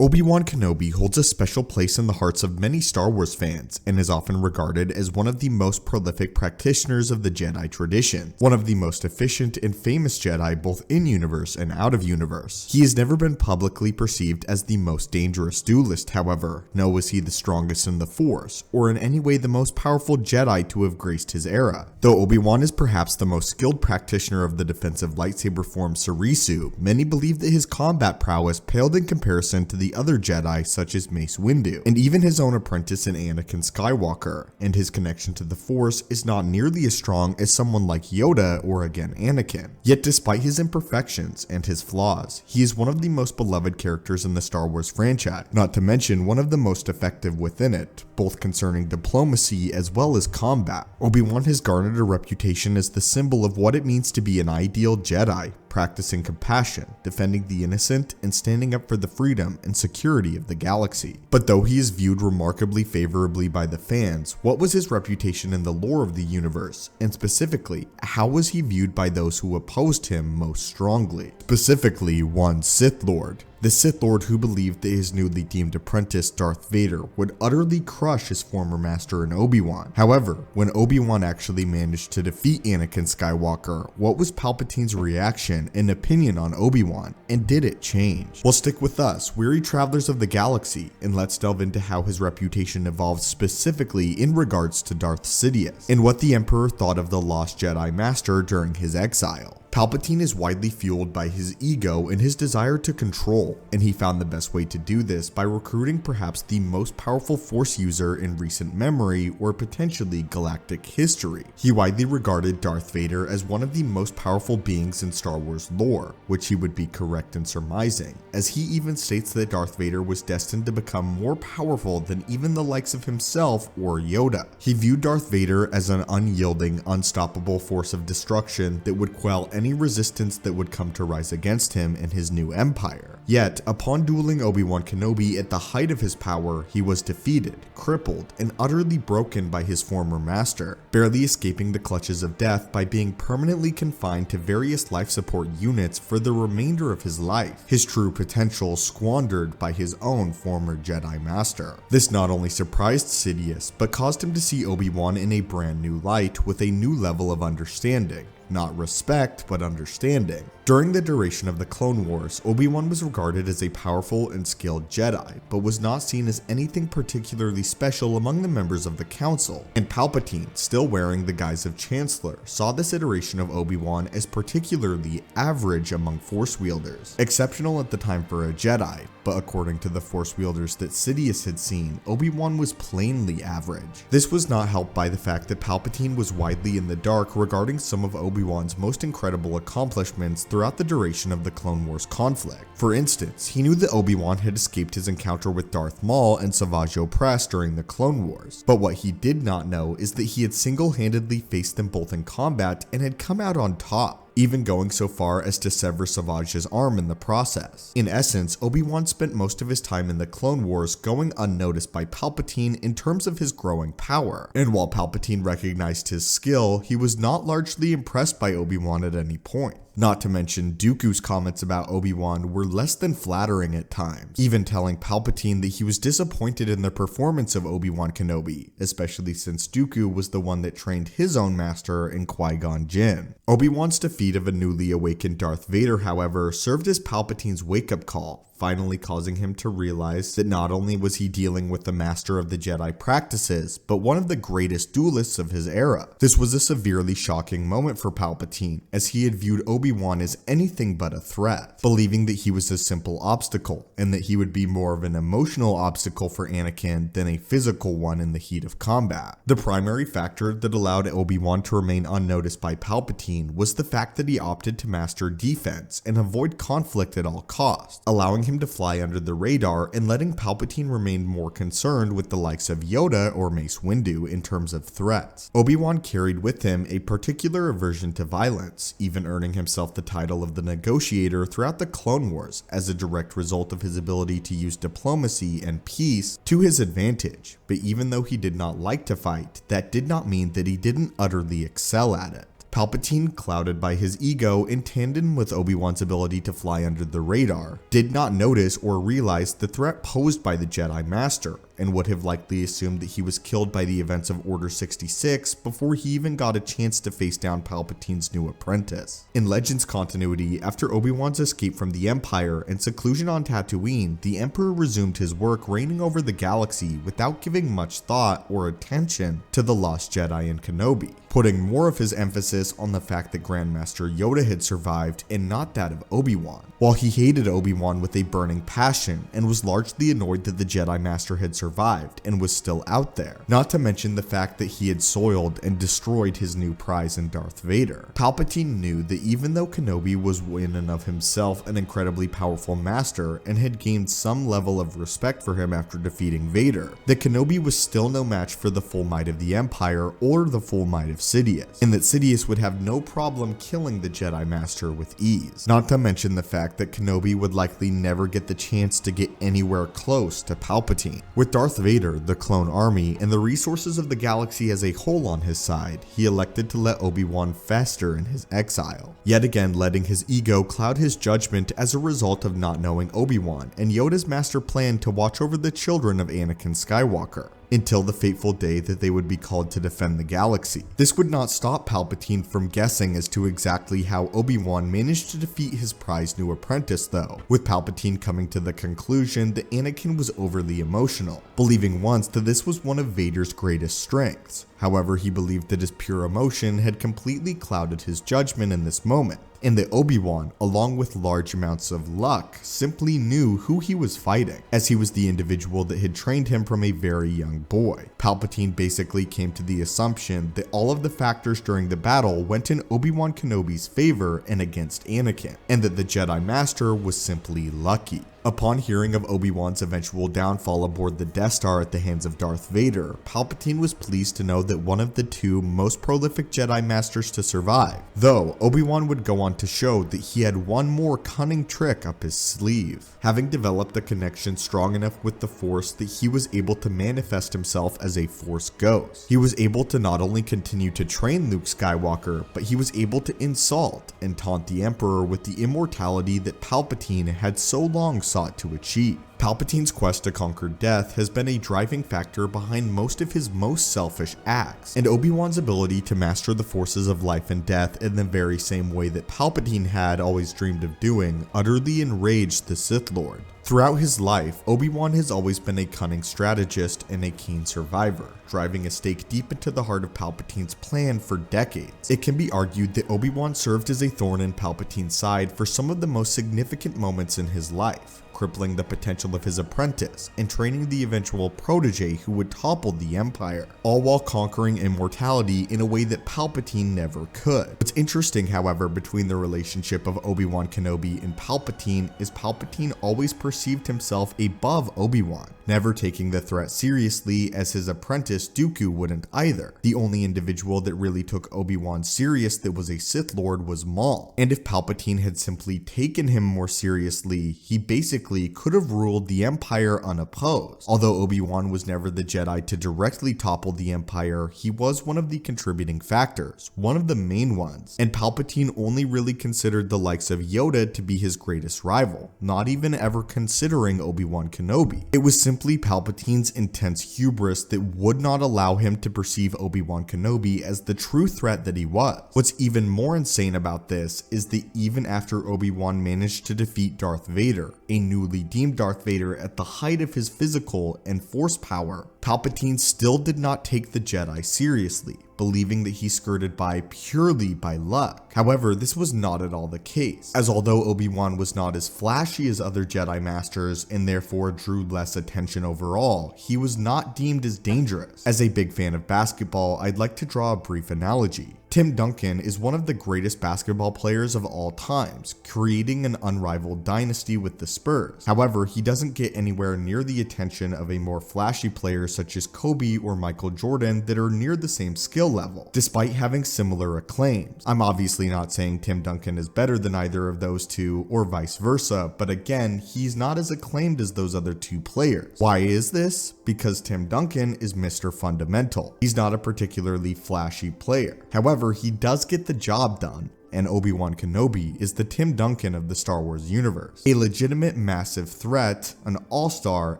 Obi-Wan Kenobi holds a special place in the hearts of many Star Wars fans and is often regarded as one of the most prolific practitioners of the Jedi tradition, one of the most efficient and famous Jedi both in-universe and out-of-universe. He has never been publicly perceived as the most dangerous duelist, however, nor was he the strongest in the Force, or in any way the most powerful Jedi to have graced his era. Though Obi-Wan is perhaps the most skilled practitioner of the defensive lightsaber form Surisu, many believe that his combat prowess paled in comparison to the other Jedi such as Mace Windu, and even his own apprentice in Anakin Skywalker, and his connection to the Force is not nearly as strong as someone like Yoda or again Anakin. Yet despite his imperfections and his flaws, he is one of the most beloved characters in the Star Wars franchise, not to mention one of the most effective within it, both concerning diplomacy as well as combat. Obi-Wan has garnered a reputation as the symbol of what it means to be an ideal Jedi, practicing compassion, defending the innocent, and standing up for the freedom and security of the galaxy. But though he is viewed remarkably favorably by the fans, what was his reputation in the lore of the universe, and specifically, how was he viewed by those who opposed him most strongly? Specifically, one Sith Lord. The Sith Lord who believed that his newly deemed apprentice Darth Vader would utterly crush his former master in Obi-Wan. However, when Obi-Wan actually managed to defeat Anakin Skywalker, what was Palpatine's reaction and opinion on Obi-Wan, and did it change? Well, stick with us, weary travelers of the galaxy, and let's delve into how his reputation evolved specifically in regards to Darth Sidious, and what the Emperor thought of the lost Jedi Master during his exile. Palpatine is widely fueled by his ego and his desire to control, and he found the best way to do this by recruiting perhaps the most powerful Force user in recent memory or potentially galactic history. He widely regarded Darth Vader as one of the most powerful beings in Star Wars lore, which he would be correct in surmising, as he even states that Darth Vader was destined to become more powerful than even the likes of himself or Yoda. He viewed Darth Vader as an unyielding, unstoppable force of destruction that would quell any resistance that would come to rise against him and his new empire. Yet, upon dueling Obi-Wan Kenobi at the height of his power, he was defeated, crippled, and utterly broken by his former master, barely escaping the clutches of death by being permanently confined to various life support units for the remainder of his life, his true potential squandered by his own former Jedi Master. This not only surprised Sidious, but caused him to see Obi-Wan in a brand new light with a new level of understanding. Not respect, but understanding. During the duration of the Clone Wars, Obi-Wan was regarded as a powerful and skilled Jedi, but was not seen as anything particularly special among the members of the Council, and Palpatine, still wearing the guise of Chancellor, saw this iteration of Obi-Wan as particularly average among Force wielders. Exceptional at the time for a Jedi, but according to the Force wielders that Sidious had seen, Obi-Wan was plainly average. This was not helped by the fact that Palpatine was widely in the dark regarding some of Obi-Wan's most incredible accomplishments throughout the duration of the Clone Wars conflict. For instance, he knew that Obi-Wan had escaped his encounter with Darth Maul and Savage Opress during the Clone Wars, but what he did not know is that he had single-handedly faced them both in combat and had come out on top, even going so far as to sever Savage's arm in the process. In essence, Obi-Wan spent most of his time in the Clone Wars going unnoticed by Palpatine in terms of his growing power, and while Palpatine recognized his skill, he was not largely impressed by Obi-Wan at any point. Not to mention, Dooku's comments about Obi-Wan were less than flattering at times, even telling Palpatine that he was disappointed in the performance of Obi-Wan Kenobi, especially since Dooku was the one that trained his own master in Qui-Gon Jinn. Obi-Wan's defeat of a newly awakened Darth Vader, however, served as Palpatine's wake-up call, finally causing him to realize that not only was he dealing with the master of the Jedi practices, but one of the greatest duelists of his era. This was a severely shocking moment for Palpatine, as he had viewed Obi-Wan as anything but a threat, believing that he was a simple obstacle, and that he would be more of an emotional obstacle for Anakin than a physical one in the heat of combat. The primary factor that allowed Obi-Wan to remain unnoticed by Palpatine was the fact that he opted to master defense and avoid conflict at all costs, allowing him to fly under the radar and letting Palpatine remain more concerned with the likes of Yoda or Mace Windu in terms of threats. Obi-Wan carried with him a particular aversion to violence, even earning himself the title of the Negotiator throughout the Clone Wars as a direct result of his ability to use diplomacy and peace to his advantage. But even though he did not like to fight, that did not mean that he didn't utterly excel at it. Palpatine, clouded by his ego in tandem with Obi-Wan's ability to fly under the radar, did not notice or realize the threat posed by the Jedi Master, and would have likely assumed that he was killed by the events of Order 66 before he even got a chance to face down Palpatine's new apprentice. In Legends continuity, after Obi-Wan's escape from the Empire and seclusion on Tatooine, the Emperor resumed his work reigning over the galaxy without giving much thought or attention to the lost Jedi and Kenobi, putting more of his emphasis on the fact that Grandmaster Yoda had survived and not that of Obi-Wan. While he hated Obi-Wan with a burning passion and was largely annoyed that the Jedi Master had survived and was still out there, not to mention the fact that he had soiled and destroyed his new prize in Darth Vader. Palpatine knew that even though Kenobi was in and of himself an incredibly powerful master and had gained some level of respect for him after defeating Vader, that Kenobi was still no match for the full might of the Empire or the full might of Sidious, and that Sidious would have no problem killing the Jedi Master with ease. Not to mention the fact that Kenobi would likely never get the chance to get anywhere close to Palpatine. With Darth Vader, the clone army, and the resources of the galaxy as a whole on his side, he elected to let Obi-Wan fester in his exile, yet again letting his ego cloud his judgment as a result of not knowing Obi-Wan and Yoda's master plan to watch over the children of Anakin Skywalker, until the fateful day that they would be called to defend the galaxy. This would not stop Palpatine from guessing as to exactly how Obi-Wan managed to defeat his prized new apprentice though, with Palpatine coming to the conclusion that Anakin was overly emotional, believing once that this was one of Vader's greatest strengths. However, he believed that his pure emotion had completely clouded his judgment in this moment, and that Obi-Wan, along with large amounts of luck, simply knew who he was fighting, as he was the individual that had trained him from a very young boy. Palpatine basically came to the assumption that all of the factors during the battle went in Obi-Wan Kenobi's favor and against Anakin, and that the Jedi Master was simply lucky. Upon hearing of Obi-Wan's eventual downfall aboard the Death Star at the hands of Darth Vader, Palpatine was pleased to know that one of the two most prolific Jedi Masters to survive, though Obi-Wan would go on to show that he had one more cunning trick up his sleeve, having developed a connection strong enough with the Force that he was able to manifest himself as a Force ghost. He was able to not only continue to train Luke Skywalker, but he was able to insult and taunt the Emperor with the immortality that Palpatine had so long sought to achieve. Palpatine's quest to conquer death has been a driving factor behind most of his most selfish acts, and Obi-Wan's ability to master the forces of life and death in the very same way that Palpatine had always dreamed of doing utterly enraged the Sith Lord. Throughout his life, Obi-Wan has always been a cunning strategist and a keen survivor, driving a stake deep into the heart of Palpatine's plan for decades. It can be argued that Obi-Wan served as a thorn in Palpatine's side for some of the most significant moments in his life, crippling the potential of his apprentice and training the eventual protege who would topple the Empire, all while conquering immortality in a way that Palpatine never could. What's interesting, however, between the relationship of Obi-Wan Kenobi and Palpatine is Palpatine always perceived himself above Obi-Wan, never taking the threat seriously, as his apprentice Dooku wouldn't either. The only individual that really took Obi-Wan serious that was a Sith Lord was Maul, and if Palpatine had simply taken him more seriously, he basically could have ruled the Empire unopposed. Although Obi-Wan was never the Jedi to directly topple the Empire, he was one of the contributing factors, one of the main ones, and Palpatine only really considered the likes of Yoda to be his greatest rival, not even ever considering Obi-Wan Kenobi. It was simply Palpatine's intense hubris that would not allow him to perceive Obi-Wan Kenobi as the true threat that he was. What's even more insane about this is that even after Obi-Wan managed to defeat Darth Vader, a newly deemed Darth Vader at the height of his physical and force power, Palpatine still did not take the Jedi seriously, believing that he skirted by purely by luck. However, this was not at all the case, as although Obi-Wan was not as flashy as other Jedi Masters and therefore drew less attention overall, he was not deemed as dangerous. As a big fan of basketball, I'd like to draw a brief analogy. Tim Duncan is one of the greatest basketball players of all times, creating an unrivaled dynasty with the Spurs. However, he doesn't get anywhere near the attention of a more flashy player such as Kobe or Michael Jordan that are near the same skill level, despite having similar acclaims. I'm obviously not saying Tim Duncan is better than either of those two or vice versa, but again, he's not as acclaimed as those other two players. Why is this? Because Tim Duncan is Mr. Fundamental. He's not a particularly flashy player. However, However, he does get the job done, and Obi-Wan Kenobi is the Tim Duncan of the Star Wars universe. A legitimate massive threat, an all-star,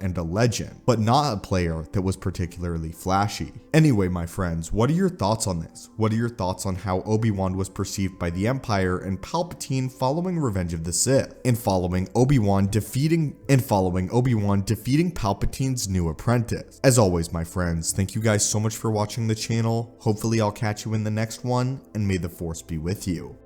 and a legend, but not a player that was particularly flashy. Anyway, my friends, what are your thoughts on this? What are your thoughts on how Obi-Wan was perceived by the Empire and Palpatine following Revenge of the Sith, and following Obi-Wan defeating Palpatine's new apprentice? As always, my friends, thank you guys so much for watching the channel. Hopefully I'll catch you in the next one, and may the Force be with you.